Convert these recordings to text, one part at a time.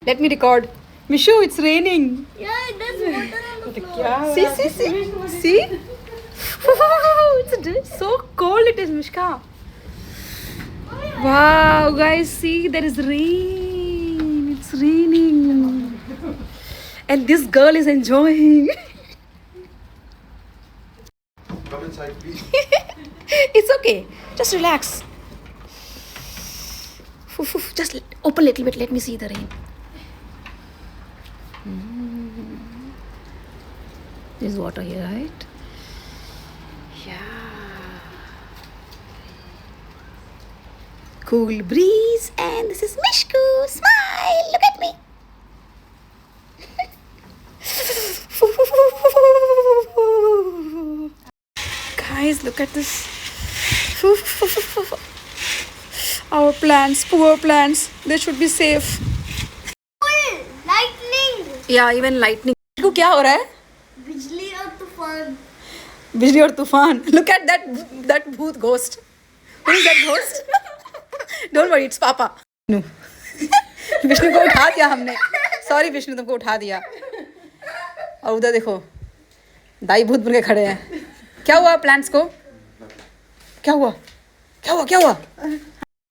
Let me record. Mishu, it's raining. Yeah, there's water on the floor. See? It's so cold it is, Mishka. Wow, guys, see, there is rain. It's raining. And this girl is enjoying. Come inside, please. It's okay. Just relax. Just open a little bit. Let me see the rain. There's water here, right? Yeah. Cool breeze. And this is Mishka. Smile. Look at me. Guys, look at this. Our plants, poor plants, they should be safe. Lightning. Yeah, even lightning. को क्या हो रहा है? बिजली और तूफान. बिजली और तूफान. Look at that bhoot ghost. Who is that ghost? Don't worry, it's Papa. No. Vishnu को उठा दिया हमने. Sorry विष्णु, तुमको उठा दिया. और उधर देखो, दाई भूत बन के खड़े हैं. क्या हुआ प्लांट्स को? क्या हुआ?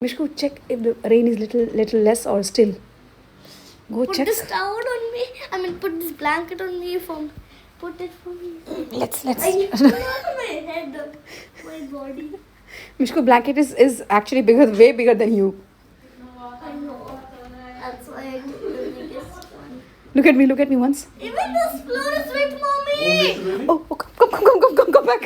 Mishka, check if the rain is little less or still. Go Put check. this towel on me. I mean, put this blanket on me. Put it for me. Let's. I need to put it on my head, my body. Mishka, blanket is actually way bigger than you. I know. That's why I took the biggest one. Look at me once. Even this floor is wet, mommy. Oh, come back.